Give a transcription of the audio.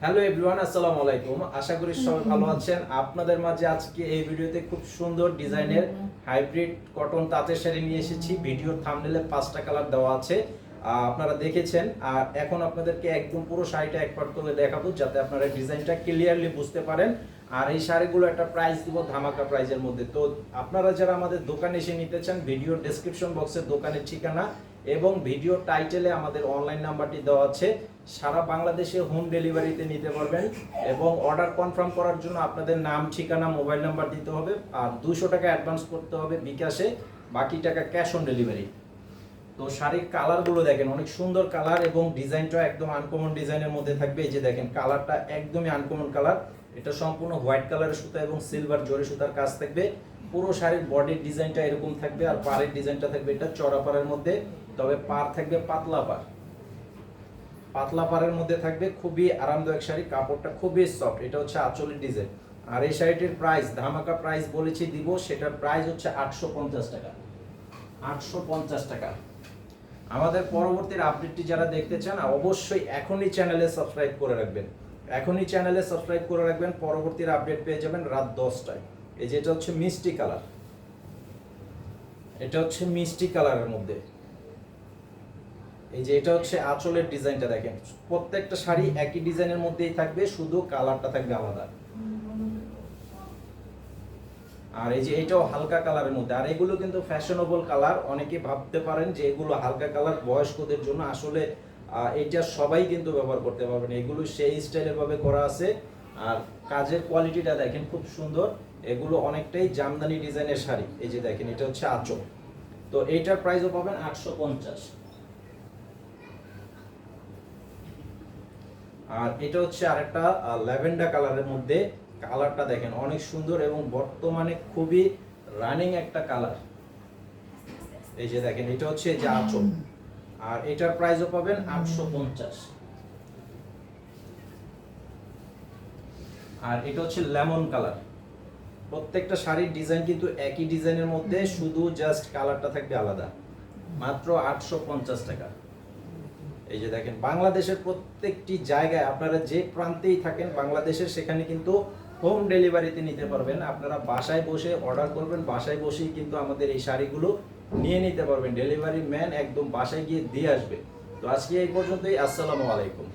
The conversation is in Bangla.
হ্যালো এভরিওয়ান, আসসালামু আলাইকুম। আশা করি সবাই ভালো আছেন। আপনাদের মাঝে আজকে এই ভিডিওতে খুব সুন্দর ডিজাইনের হাইব্রিড কটন তাঁতের শাড়ি নিয়ে এসেছি। ভিডিওর থাম্বনেলে 5টা কালার দেওয়া আছে, আপনারা দেখেছেন। আর এখন আপনাদেরকে একদম পুরো শাড়িটা এক পার্ট করে দেখাবো, যাতে আপনারা ডিজাইনটা ক্লিয়ারলি বুঝতে পারেন। আর এই শাড়িগুলো একটা প্রাইস দিব ধামাকা প্রাইজের মধ্যে। তো আপনারা যারা আমাদের দোকানে এসে নিতে চান, ভিডিওর ডেসক্রিপশন বক্সে দোকানের ঠিকানা এবং ভিডিও টাইটেলে আমাদের অনলাইন নাম্বারটি দেওয়া আছে। সারা বাংলাদেশে হোম ডেলিভারিতে নিতে পারবেন এবং অর্ডার কনফার্ম করার জন্য আপনাদের নাম, ঠিকানা, মোবাইল নাম্বার দিতে হবে। আর 200 টাকা অ্যাডভান্স করতে হবে বিকাশে, বাকি টাকা ক্যাশ অন ডেলিভারি। তো শাড়ির কালারগুলো দেখেন, অনেক সুন্দর কালার এবং ডিজাইনটা একদম আনকমন ডিজাইনের মধ্যে থাকবে। এই যে দেখেন, কালারটা একদমই আনকমন কালার। এটা সম্পূর্ণ হোয়াইট কালারের সুতা এবং সিলভার জরি সুতার কাজ থাকবে। পুরো শাড়ির বডির ডিজাইনটা এরকম থাকবে, আর পাড়ের ডিজাইনটা থাকবে এটা চড়া পাড়ের মধ্যে, তবে পাড় থাকবে পাতলা পাড়। পাতলা পাড়ের মধ্যে থাকবে, খুবই আরামদায়ক শাড়ি, কাপড়টা খুবই সফট। এটা হচ্ছে আঁচলের ডিজাইন। আর এই শাড়িটির প্রাইস ধামাকা প্রাইস বলেছি দিব, সেটার প্রাইস হচ্ছে 850 টাকা। 850 টাকা। আমাদের পরবর্তীর আপডেটটি যারা দেখতে চান, অবশ্যই এখনই চ্যানেলে সাবস্ক্রাইব করে রাখবেন। এখনই চ্যানেলে সাবস্ক্রাইব করে রাখবেন, পরবর্তীর আপডেট পেয়ে যাবেন রাত 10টায়। এই যেটা হচ্ছে মিষ্টি কালার, এটা হচ্ছে মিষ্টি কালারের মধ্যে। এই যে এটা হচ্ছে আঁচলের ডিজাইনটা দেখেন, প্রত্যেকটা শাড়ি একই ডিজাইনের মধ্যেই থাকবে, শুধু কালারটা থাকবে আলাদা। আর এই যে এটাও হালকা কালারের মধ্যে। আর এগুলো কিন্তু ফ্যাশনেবল কালার। অনেকে ভাবতে পারেন যে এগুলো হালকা কালার বয়স্কদের জন্য, আসলে এটা সবাই কিন্তু ব্যবহার করতে পারবেন। এগুলো সেই স্টাইলের ভাবে করা আছে। আর কাজের কোয়ালিটিটা দেখেন খুব সুন্দর। এগুলো অনেকটাই জামদানি ডিজাইনের শাড়ি। এই যে দেখেন, এটা হচ্ছে আঁচল। তো এইটার প্রাইসও পাবেন 850। আর এটা হচ্ছে আরেকটা ল্যাভেন্ডার কালারের মধ্যে। কালারটা দেখেন অনেক সুন্দর এবং বর্তমানে খুবই রানিং একটা কালার। এই যে দেখেন, এটা হচ্ছে যে আঁচল। আর এটার প্রাইসও পাবেন 850। আর এটা হচ্ছে লেমন কালার। প্রত্যেকটা শাড়ির ডিজাইন কিন্তু একই ডিজাইনের মধ্যে, শুধু জাস্ট কালারটা থাকবে আলাদা। মাত্র 850 টাকা। এই যে দেখেন, বাংলাদেশের প্রত্যেকটি জায়গায় আপনারা যে প্রান্তেই থাকেন বাংলাদেশের, সেখানে কিন্তু হোম ডেলিভারিতে নিতে পারবেন। আপনারা বাসায় বসে অর্ডার করবেন, বাসায় বসেই কিন্তু আমাদের এই শাড়িগুলো নিয়ে নিতে পারবেন। ডেলিভারি ম্যান একদম বাসায় গিয়ে দিয়ে আসবে। তো আজকে এই পর্যন্তই। আসসালামু আলাইকুম।